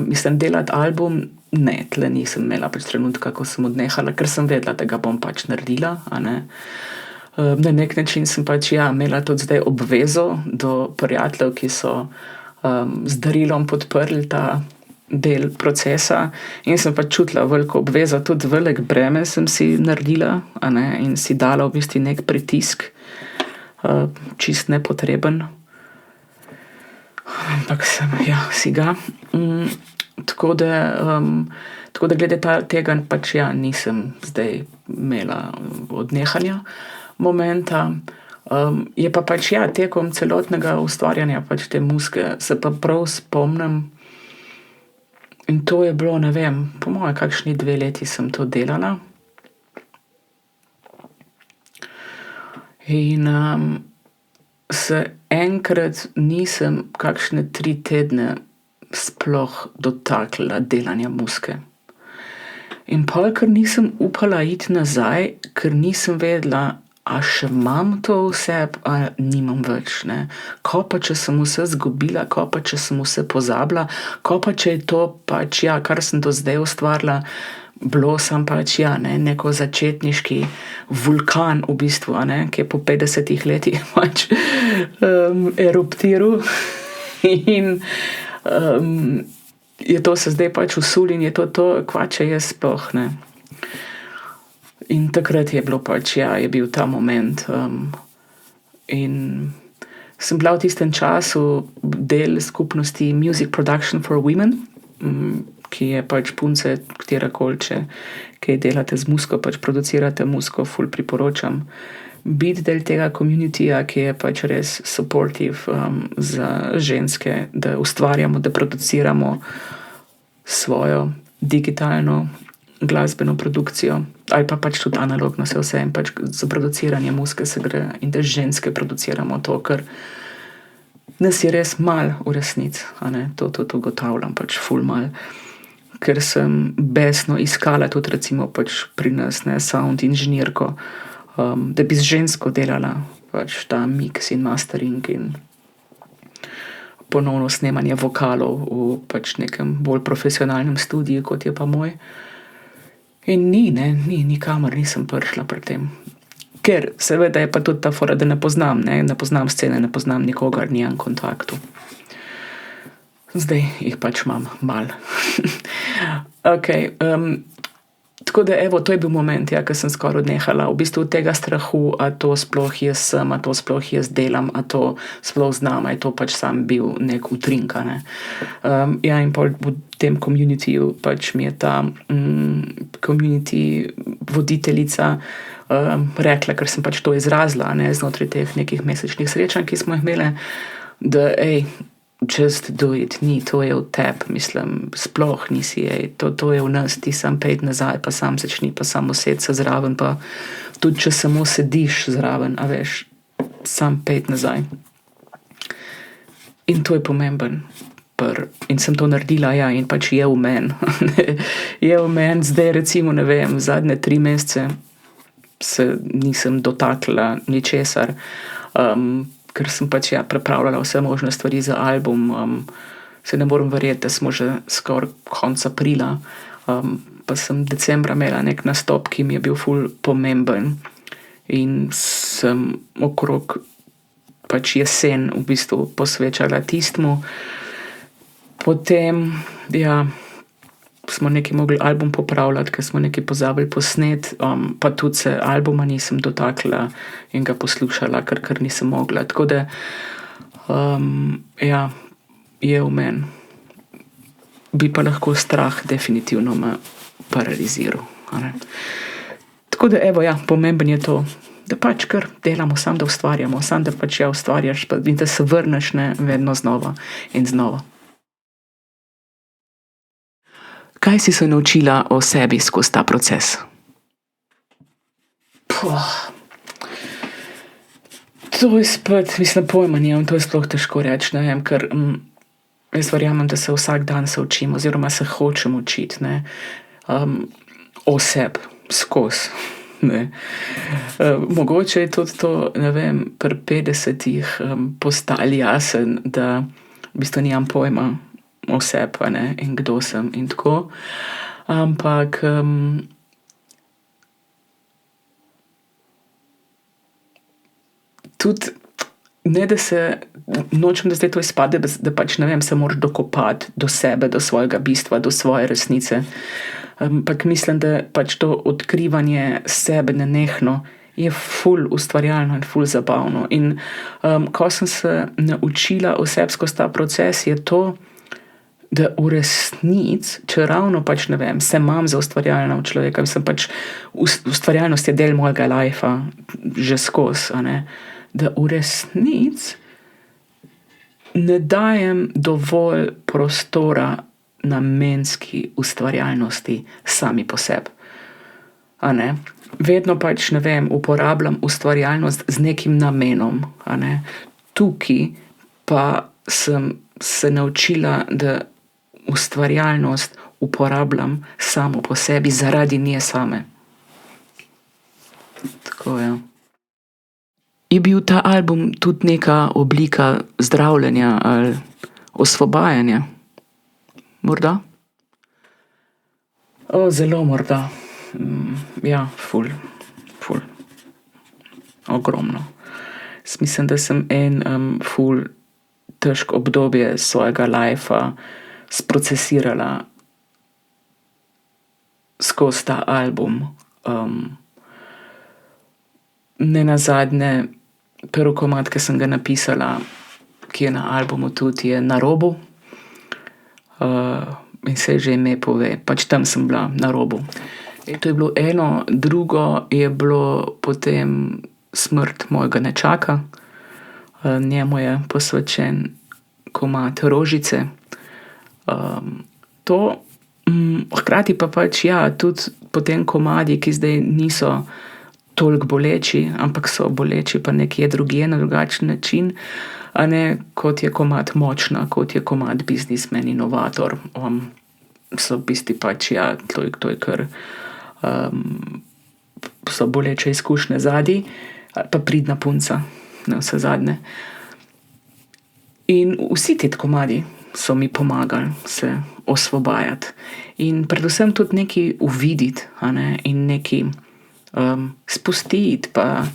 Mislim, delati album, ne, tle nisem imela trenutka, ko sem odnehala, ker sem vedela, da ga bom naredila. Na nek način sem imela tudi zdaj obvezo do prijateljev, ki so z darilom podprli ta del procesa in sem čutila veliko obvezo, tudi velik breme sem si naredila, in si dala v bistvu nek pritisk, čist nepotreben. Ampak si ga. Tako da glede tega nisem zdaj imela odnehanja momenta. Je pa tekom celotnega ustvarjanja te muzike se pa prav spomnim, in to je bilo, ne vem, po moje kakšni 2 leti sem to delala. In se enkrat nisem kakšne 3 tedne sploh dotaknila delanja muzike. In pol, ker nisem upala iti nazaj, ker nisem vedela, a še imam to vse, a nimam več. Ko pa, če sem vse zgubila, ko pa, če sem vse pozabila, ko pa, če je to kar sem do zdaj ustvarila, bilo sem neko začetniški vulkan v bistvu, ki je po 50 letih eruptiral. In je to se zdaj usul in je to, kva če jaz sploh, ne. In takrat je bilo je bil ta moment. In sem bila v tistem času del skupnosti Music Production for Women, ki je punce, katerakoli, če kaj delate z muziko, producirate muziko, ful priporočam biti del tega communityja, ki je res supportive za ženske, da ustvarjamo, da produciramo svojo digitalno glasbeno produkcijo, ali pa tudi analogno, se vse, in za produciranje muzike se gre, in da ženske produciramo to, ker nas je res malo v resnici, to ugotavljam, ful malo. Ker sem besno iskala tudi recimo pri nas, sound inženirko, da bi z žensko delala ta mix in mastering in ponovno snemanje vokalov v nekem bolj profesionalnem studiu, kot je pa moj. In nikamor nisem prišla pri tem. Ker seveda je pa tudi ta fora, da ne poznam scene, ne poznam nikogar, nimam kontaktu. Zdaj jih imam malo. Tako da, to je bil moment, ko sem skoraj odnehala. V bistvu tega strahu, a to sploh jaz sem, a to sploh jaz delam, a to sploh znam, a je to sam bil nek utrink. In v tem communityju mi je ta community voditeljica rekla, ker sem to izrazila, znotraj teh nekih mesečnih srečanj, ki smo jih imeli, da just do it, to je v tebi, mislim, sploh nisi, to je v nas, ti sam pejt nazaj, pa sam začni, pa samo sed se zraven, pa tudi če samo sediš zraven, a veš, sam pejt nazaj. In to je pomemben. In sem to naredila, in je v meni. Je v meni, zdaj recimo, ne vem, zadnje 3 mesece se nisem dotaknila ničesar, ker sem pripravljala vse možne stvari za album. Se ne morem verjeti, da smo že skoraj konec aprila, pa sem decembra imela nek nastop, ki mi je bil ful pomemben, in sem okrog jesen v bistvu posvečala tistmu. Potem, smo nekaj mogli album popravljati, ker smo nekaj pozabili posnet, pa tudi se albuma nisem dotaknila in ga poslušala, ker nisem mogla. Tako da, je v meni. Bi pa lahko strah definitivno me paraliziral. Tako da, pomemben je to, da pač kar delamo, sam da ustvarjamo, sam da pač ustvarjaš in da se vrneš vedno znova in znova. Kaj si se naučila o sebi skozi ta proces? To je spet, mislim, pojma nimam, to je sploh težko reči, ne vem, ker jaz verjamem, da se vsak dan se učim oziroma se hočem učiti, ne, o sebi, skozi, ne. Mogoče je tudi to, ne vem, pri 50-ih postalo jasno, da v bistvu nimam pojma o sebi, a ne, in kdo sem in tako, ampak tudi ne, da se, nočem, da zdaj to izpade, da pač, ne vem, se moraš dokopati do sebe, do svojega bistva, do svoje resnice, ampak mislim, da pač to odkrivanje sebe nenehno je ful ustvarjalno in ful zabavno. In ko sem se naučila o sebi skozi ta proces, je to, da v resnici, če ravno pač, ne vem, se imam za ustvarjalna človeka, mislim pač, ustvarjalnost je del mojega lajfa, že skozi, a ne, da v resnici ne dajem dovolj prostora namenski ustvarjalnosti sami po sebi, a ne. Vedno pač, ne vem, uporabljam ustvarjalnost z nekim namenom, a ne. Tukaj pa sem se naučila, da ustvarjalnost uporabljam samo po sebi zaradi nje same. Tako, ja. Je bil ta album tudi neka oblika zdravljenja ali osvobajanja? Morda? Zelo morda. Ja, ful. Ogromno. Mislim, da sem ful težko obdobje svojega lajfa sprocesirala skozi ta album. Nenazadnje, prvi komad, ki sem ga napisala, ki je na albumu tudi, je Na robu. In se že ime pove, pač tam sem bila, na robu. To je bilo eno, drugo je bilo potem Smrt mojega nečaka. Njemu je posvečen komad Rožice. To, hkrati pa pač, ja, tudi potem komadi, ki zdaj niso toliko boleči, ampak so boleči pa nekje drugje na drugačen način, a ne, kot je komad Močna, kot je komad Biznismen, Inovator. So v bistvu pač, ja, to je kar, so boleče izkušnje zadaj, pa pridna punca, navsezadnje. In vsi ti komadi so mi pomagali se osvobajati. In predvsem tudi nekaj uvideti, a ne, in nekaj spustiti, pa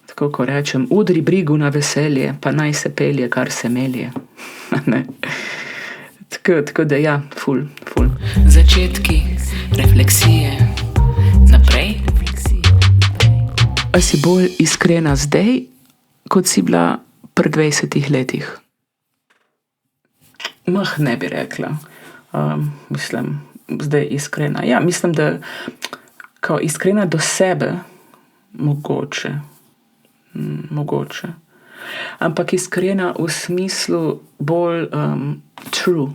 tako ko rečem, udri brigu na veselje, pa naj se pelje, kar se melje. Tako da ja, ful. Začetki, refleksije, naprej. A si bolj iskrena zdaj, kot si bila pri 20 letih? Ne bi rekla. Mislim, zdaj iskrena. Ja, mislim, da kao iskrena do sebe, mogoče. Ampak iskrena v smislu bolj true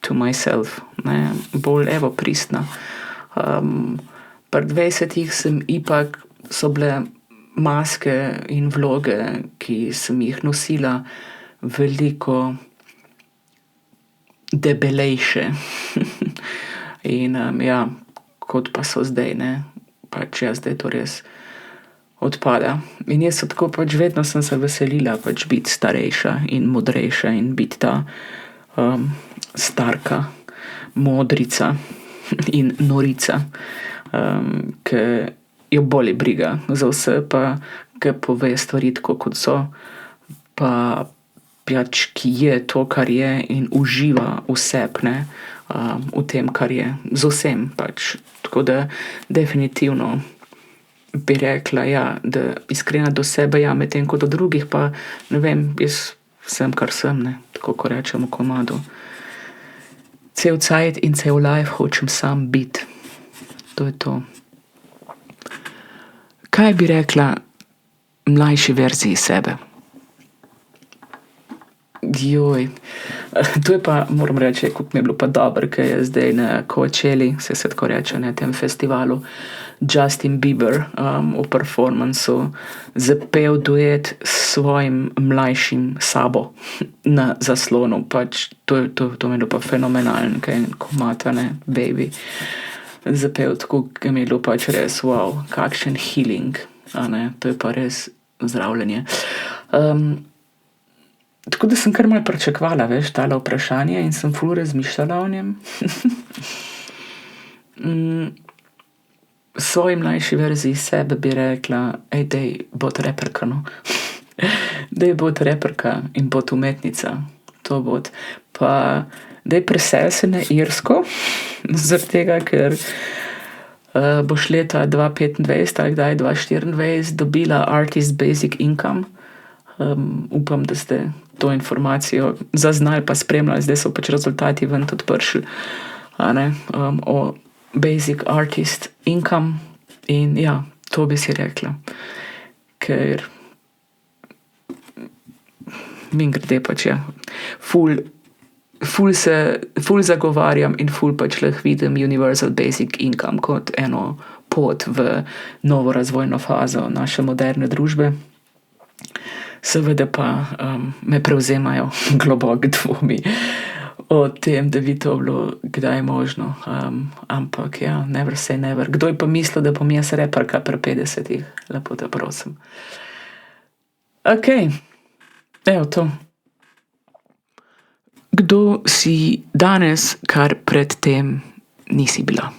to myself, ne, bolj pristna. Pri 20 sem ipak, so bile maske in vloge, ki sem jih nosila, veliko debelejše. In ja, kot pa so zdaj, ne, pač ja, zdaj to res odpada. In jaz tako pač vedno sem se veselila pač biti starejša in modrejša in biti ta starka, modrica in norica, ki jo boli briga za vse, pa ki pove stvari tako, kot so, pa pač ki je to, kar je in uživa v sebi, ne, v tem, kar je, z vsem pač. Tako da definitivno bi rekla, ja, da iskrena do sebe, ja, medtem ko do drugih pa, ne vem, jaz sem, kar sem, ne, tako ko rečem v komadu. Cel cajt in cel life hočem sam biti. To je to. Kaj bi rekla, mlajši verziji sebe. Joj, to je pa, moram reči, kako mi je bilo pa dobro, ker je zdaj na Coachella, se tako reče, na tem festivalu, Justin Bieber v performancu zapel duet s svojim mlajšim sabo na zaslonu. Pač to mi je bilo pa fenomenalno, ker je komata, ne, baby. Zapel tako, ker mi je bilo pač res, wow, kakšen healing, a ne, to je pa res zdravljenje. Tako da sem kar malo pričakvala, veš, tale vprašanje in sem ful razmišljala o njem. Svoji mlajši verziji sebe bi rekla, dej bod reperka, no. Dej bod reperka in bod umetnica. To bod. Pa dej presel se na Irsko, zaradi tega, ker boš leta 2025 ali kdaj 2024 dobila Artist Basic Income. Upam, da ste to informacijo zaznali pa spremljali, zdaj so pač rezultati ven tudi prišli, o Basic Artist Income in ja, to bi si rekla, ker mimogrede pač ja, ful zagovarjam in ful pač lahko vidim Universal Basic Income kot eno pot v novo razvojno fazo naše moderne družbe. Seveda pa me prevzemajo globok dvomi o tem, da bi to bilo kdaj možno. Ampak ja, never say never. Kdo je pa mislil, da bom jaz reperka pri 50-ih? Lepo te prosim. Ok, evo to. Kdo si danes, kar predtem nisi bila?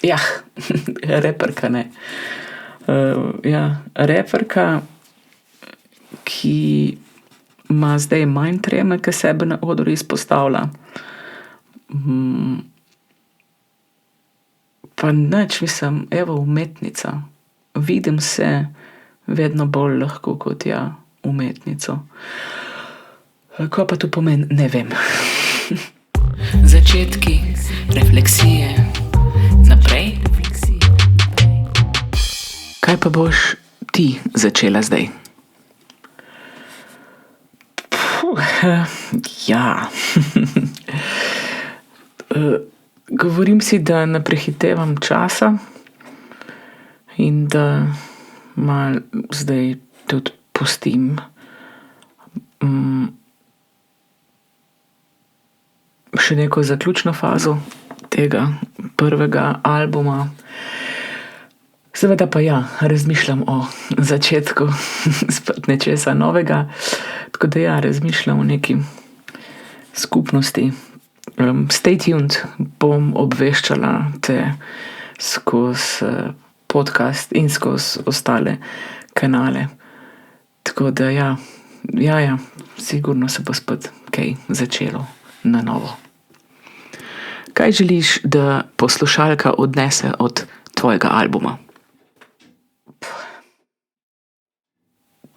Ja, reperka ne. Ja, reperka, ki ima zdaj manj treme, ki sebe na odru izpostavlja. Pa nič, mislim, evo, umetnica. Vidim se vedno bolj lahko kot ja, umetnico. Kaj pa to pomeni, ne vem. Začetki, refleksije, naprej. Kaj pa boš ti začela zdaj? Ja. Govorim si, da ne prehitevam časa in da malo zdaj tudi pustim še neko zaključno fazo tega prvega albuma. Seveda pa ja, razmišljam o začetku spet nečesa novega. Tako da ja, razmišljam o neki skupnosti. Stay tuned, bom obveščala te skozi podcast in skozi ostale kanale. Tako da ja, sigurno se bo spet kaj začelo na novo. Kaj želiš, da poslušalka odnese od tvojega albuma?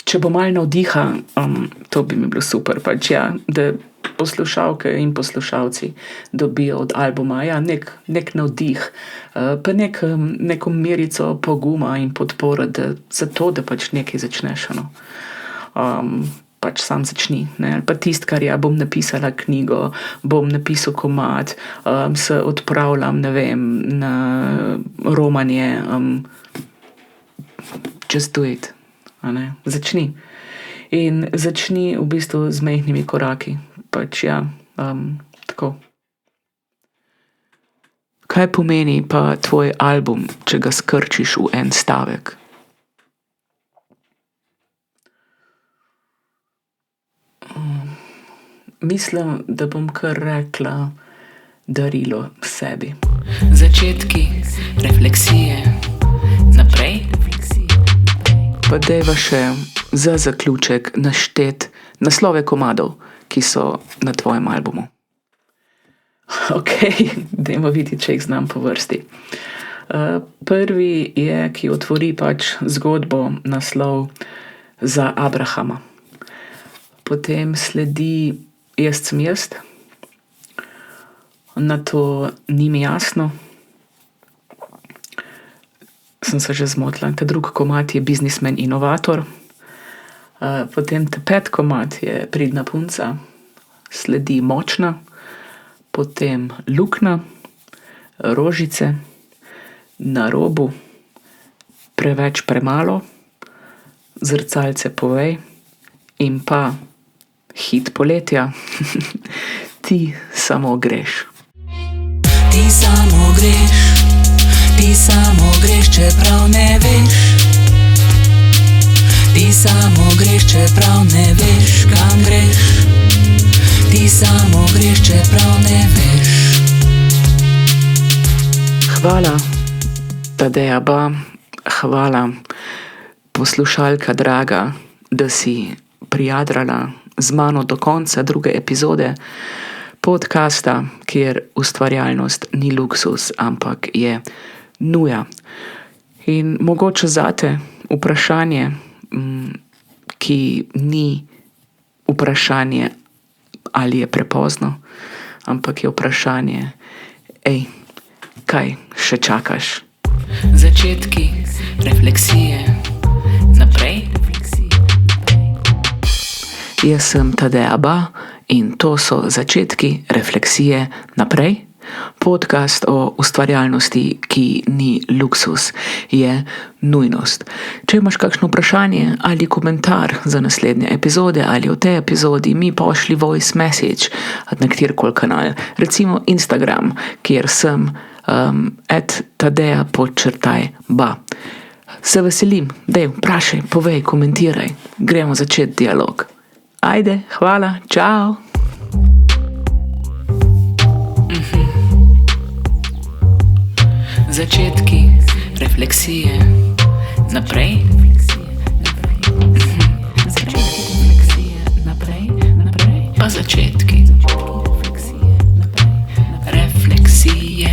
Če bo malo navdiha, to bi mi bilo super, pač ja, da poslušalke in poslušalci dobijo od albuma ja, nek navdih, pa neko merico poguma in podporo, zato, da pač nekaj začneš, no. Pač sam začni, ne, ali pa tisto, kar ja, bom napisala knjigo, bom napisal komad, se odpravljam, ne vem, na romanje, just do it. Začni. In začni v bistvu z majhnimi koraki. Pač ja, tako. Kaj pomeni pa tvoj album, če ga skrčiš v en stavek? Mislim, da bom kar rekla darilo sebi. Začetki, refleksije, naprej. Pa dejva še za zaključek naštet naslove komadov, ki so na tvojem albumu. Ok, dajmo videti, če jih znam po vrsti. Prvi je, ki otvori pač zgodbo, naslov Za Abrahama. Potem sledi Jaz sem jaz, nato Ni mi jasno, sem se že zmotila. Ta drugi komad je Biznismen inovator. Potem ta 5. komad je Pridna punca, sledi Močna, potem Luknja, Rožice, Na robu, Preveč premalo, Zrcalce povej in pa hit poletja Ti samo greš. Ti samo greš, ti samo greš, čeprav ne veš. Ti samo greš, čeprav ne veš, kam greš. Ti samo greš, čeprav ne veš. Hvala, Tadeja Ba, hvala, poslušalka draga, da si prijadrala z mano do konca 2. epizode podcasta, kjer ustvarjalnost ni luksus, ampak je nuja. In mogoče zate vprašanje, ki ni vprašanje, ali je prepozno, ampak je vprašanje, kaj še čakaš? Začetki refleksije naprej. Jaz sem Tadeja Ba in to so Začetki refleksije naprej. Podcast o ustvarjalnosti, ki ni luksus, je nujnost. Če imaš kakšno vprašanje ali komentar za naslednje epizode ali o tej epizodi, mi pošli voice message na katerikoli kanal, recimo Instagram, kjer sem @tadeja_ba. Se veselim, dej, vprašaj, povej, komentiraj, gremo začeti dialog. Ajde, hvala, čau! Začetki refleksije naprej. Začetki refleksije naprej. Pa začetki refleksije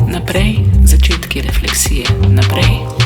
naprej. Začetki refleksije naprej.